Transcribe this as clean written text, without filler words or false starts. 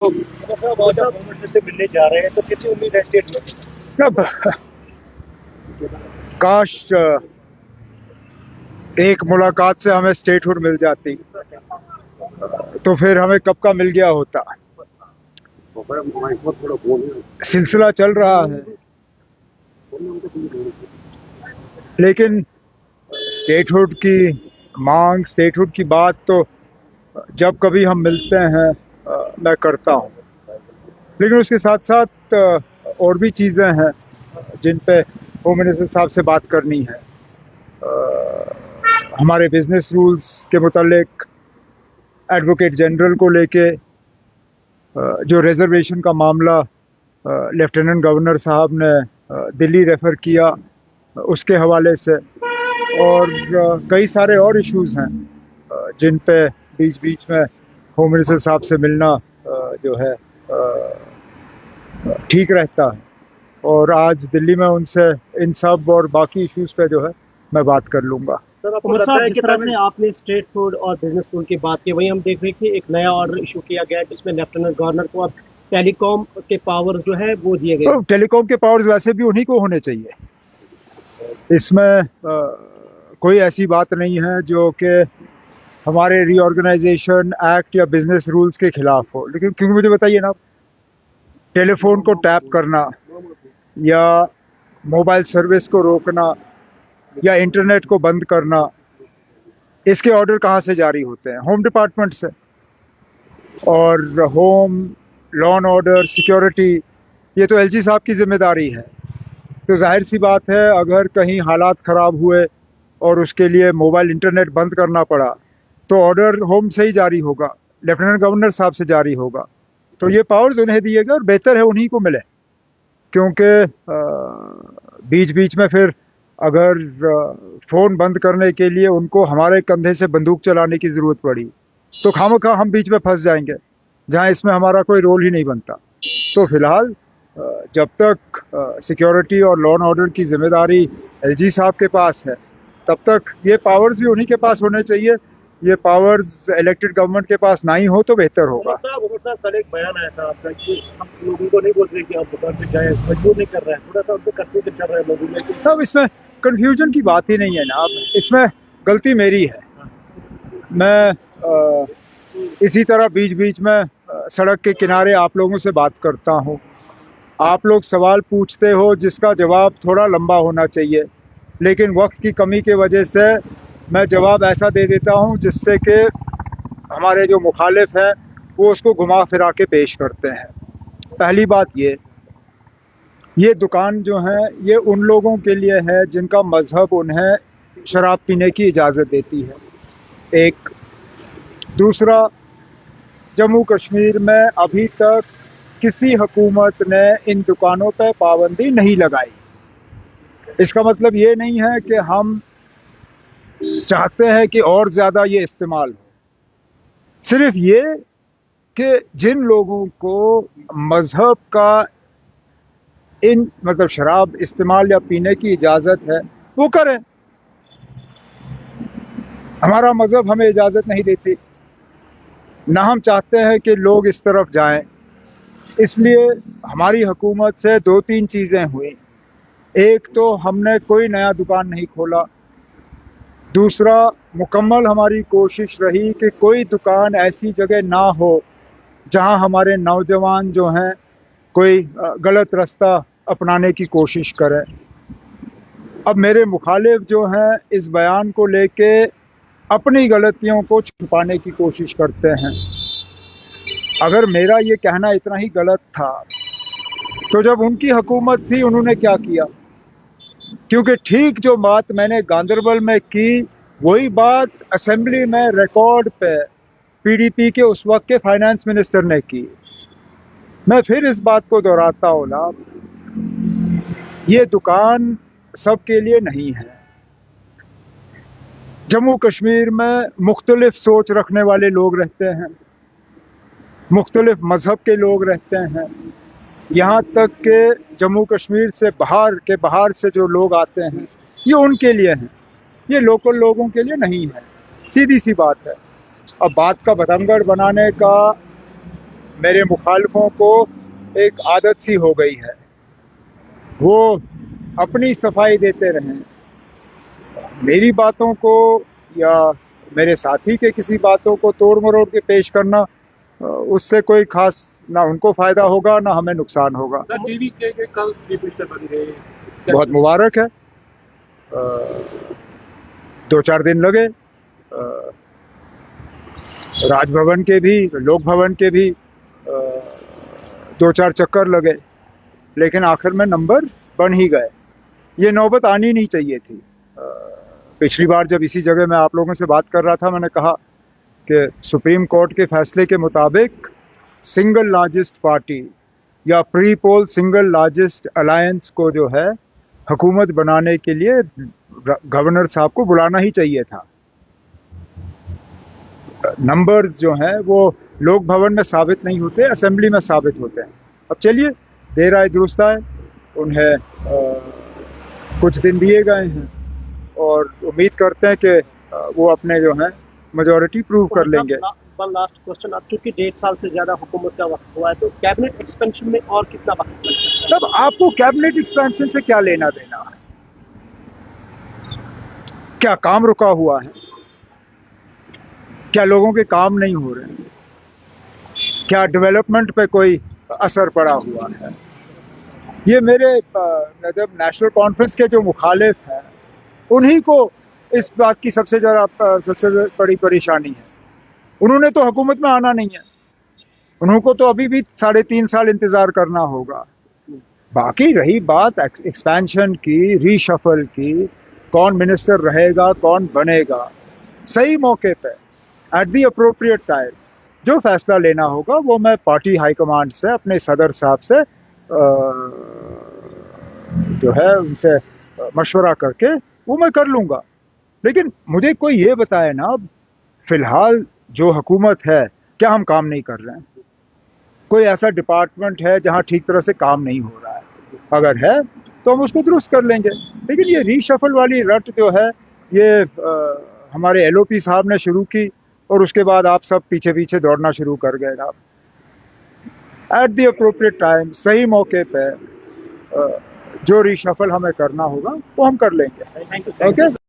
साहब आज आप गवर्नमेंट से मिलने जा रहे हैं तो कितनी उम्मीद है स्टेट में? अब काश एक मुलाकात से हमें स्टेटहुड मिल जाती तो फिर हमें कब का मिल गया होता। सिलसिला चल रहा है, लेकिन स्टेटहुड की मांग, स्टेटहुड की बात तो जब कभी हम मिलते हैं मैं करता हूं, लेकिन उसके साथ साथ और भी चीज़ें हैं जिन पे होम मिनिस्टर साहब से बात करनी है। हमारे बिजनेस रूल्स के मुतालिक एडवोकेट जनरल को लेके जो रिजर्वेशन का मामला लेफ्टिनेंट गवर्नर साहब ने दिल्ली रेफ़र किया, उसके हवाले से, और कई सारे और इश्यूज़ हैं जिन पे बीच बीच में होम मिनिस्टर साहब से मिलना जो है ठीक रहता है। और आज दिल्ली में उनसे इन सब और बाकी इश्यूज़ पे जो है मैं बात कर लूँगा। सर आपको लगता है जिस तरह से आपने स्टेट फूड और बिजनेस रूल की बात की, वहीं हम देख रहे हैं कि एक नया ऑर्डर इशू किया गया है जिसमें लेफ्टिनेंट गवर्नर को अब टेलीकॉम के पावर जो है वो दिए गए। तो टेलीकॉम के पावर्स वैसे भी उन्हीं को होने चाहिए, इसमें कोई ऐसी बात नहीं है जो कि हमारे रीऑर्गेनाइजेशन एक्ट या बिजनेस रूल्स के खिलाफ हो। लेकिन क्योंकि मुझे बताइए ना, टेलीफोन को टैप करना या मोबाइल सर्विस को रोकना या इंटरनेट को बंद करना, इसके ऑर्डर कहाँ से जारी होते हैं? होम डिपार्टमेंट से। और home, law and order, security, ये तो एलजी साहब की जिम्मेदारी है। तो जाहिर सी बात है, अगर कहीं हालात ख़राब हुए और उसके लिए मोबाइल इंटरनेट बंद करना पड़ा तो ऑर्डर होम से ही जारी होगा, लेफ्टिनेंट गवर्नर साहब से जारी होगा। तो ये पावर्स उन्हें दिए गए और बेहतर है उन्हीं को मिले, क्योंकि बीच बीच में फिर अगर फ़ोन बंद करने के लिए उनको हमारे कंधे से बंदूक चलाने की ज़रूरत पड़ी तो खामखा हम बीच में फंस जाएंगे, जहां इसमें हमारा कोई रोल ही नहीं बनता। तो फिलहाल जब तक सिक्योरिटी और लॉ एंड ऑर्डर की जिम्मेदारी एलजी साहब के पास है, तब तक ये पावर्स भी उन्हीं के पास होने चाहिए। ये पावर्स इलेक्टेड गवर्नमेंट के पास ना ही हो तो बेहतर होगा। कल एक बयान आया था आपका कि हम लोगों को नहीं बोल रहे कि आप दुकान पे जाए, मजबूर नहीं कर रहे हैं, थोड़ा सा उनको करते चल रहा है लोगों में। सब इसमें कंफ्यूजन की बात ही नहीं है ना, इसमें गलती मेरी है। मैं इसी तरह बीच बीच में सड़क के किनारे आप लोगों से बात करता हूँ, आप लोग सवाल पूछते हो जिसका जवाब थोड़ा लंबा होना चाहिए, लेकिन वक्त की कमी की वजह से मैं जवाब ऐसा दे देता हूँ जिससे कि हमारे जो मुखालिफ हैं वो उसको घुमा फिरा के पेश करते हैं। पहली बात, ये दुकान जो है ये उन लोगों के लिए है जिनका मजहब उन्हें शराब पीने की इजाज़त देती है, एक। दूसरा, जम्मू कश्मीर में अभी तक किसी हुकूमत ने इन दुकानों पर पाबंदी नहीं लगाई। इसका मतलब ये नहीं है कि हम चाहते हैं कि और ज़्यादा ये इस्तेमाल हो, सिर्फ ये कि जिन लोगों को मज़हब का इन मतलब शराब इस्तेमाल या पीने की इजाज़त है वो करें। हमारा मज़हब हमें इजाज़त नहीं देती, ना हम चाहते हैं कि लोग इस तरफ जाएं। इसलिए हमारी हुकूमत से दो तीन चीज़ें हुई। एक तो हमने कोई नया दुकान नहीं खोला, दूसरा मुकम्मल हमारी कोशिश रही कि कोई दुकान ऐसी जगह ना हो जहां हमारे नौजवान जो हैं कोई गलत रास्ता अपनाने की कोशिश करें। अब मेरे मुखालिफ जो हैं इस बयान को लेके अपनी गलतियों को छुपाने की कोशिश करते हैं। अगर मेरा ये कहना इतना ही गलत था तो जब उनकी हुकूमत थी उन्होंने क्या किया? क्योंकि ठीक जो बात मैंने गांदरबल में की वही बात असेंबली में रिकॉर्ड पे पीडीपी के उस वक्त के फाइनेंस मिनिस्टर ने की। मैं फिर इस बात को दोहराता हूँ ना, ये दुकान सबके लिए नहीं है। जम्मू कश्मीर में मुख्तलिफ सोच रखने वाले लोग रहते हैं, मुख्तलिफ मजहब के लोग रहते हैं, यहाँ तक कि जम्मू कश्मीर से बाहर से जो लोग आते हैं ये उनके लिए हैं, ये लोकल लोगों के लिए नहीं है। सीधी सी बात है। अब बात का बतंगड़ बनाने का मेरे मुखालिफों को एक आदत सी हो गई है, वो अपनी सफाई देते रहें, मेरी बातों को या मेरे साथी के किसी बातों को तोड़ मरोड़ के पेश करना, उससे कोई खास ना उनको फायदा होगा ना हमें नुकसान होगा। टीवी के कल चीफ मिनिस्टर बन गए, बहुत मुबारक है। 2-4 दिन लगे, राजभवन के भी, लोक भवन के भी 2-4 चक्कर लगे, लेकिन आखिर में नंबर बन ही गए। ये नौबत आनी नहीं चाहिए थी। पिछली बार जब इसी जगह मैं आप लोगों से बात कर रहा था, मैंने कहा कि सुप्रीम कोर्ट के फैसले के मुताबिक सिंगल लार्जेस्ट पार्टी या pre poll single largest alliance को जो है हुकूमत बनाने के लिए गवर्नर साहब को बुलाना ही चाहिए था। नंबर्स जो हैं वो लोक भवन में साबित नहीं होते, असेंबली में साबित होते हैं। अब चलिए, देर आए दुरुस्त आए, उन्हें कुछ दिन दिए गए हैं और उम्मीद करते हैं कि वो अपने जो है मेजॉरिटी प्रूव कर लेंगे। वन लास्ट क्वेश्चन, अब चूंकि 1.5 साल से ज्यादा हुकूमत का वक्त हुआ है, तो कैबिनेट एक्सपेंशन में और कितना वक्त लग सकता है? तब आपको कैबिनेट एक्सपेंशन से क्या लेना देना है? क्या काम रुका हुआ है? क्या लोगों के काम नहीं हो रहे हैं? क्या डेवलपमेंट पे कोई असर पड़ा हुआ है? ये मेरे जब नेशनल कॉन्फ्रेंस के जो मुखालिफ हैं, उन्हीं को इस बात की सबसे बड़ी परेशानी है। उन्होंने तो हुकूमत में आना नहीं है, उनको तो अभी भी 3.5 साल इंतजार करना होगा। बाकी रही बात एक्सपेंशन की, रीशफल की, कौन मिनिस्टर रहेगा, कौन बनेगा, सही मौके पे एट दी अप्रोप्रिएट टाइम जो फैसला लेना होगा वो मैं पार्टी हाईकमांड से, अपने सदर साहब से जो है उनसे मशवरा करके वो मैं कर लूंगा। लेकिन मुझे कोई ये बताए ना, फिलहाल जो हुकूमत है क्या हम काम नहीं कर रहे हैं? कोई ऐसा डिपार्टमेंट है जहां ठीक तरह से काम नहीं हो रहा है? अगर है तो हम उसको दुरुस्त कर लेंगे। लेकिन ये रीशफल वाली रट जो है, ये हमारे एलओपी साहब ने शुरू की और उसके बाद आप सब पीछे पीछे दौड़ना शुरू कर गए ना। एट द अप्रोप्रिएट टाइम, सही मौके पे जो रीशफल हमें करना होगा वो हम कर लेंगे। Thank you. ओके।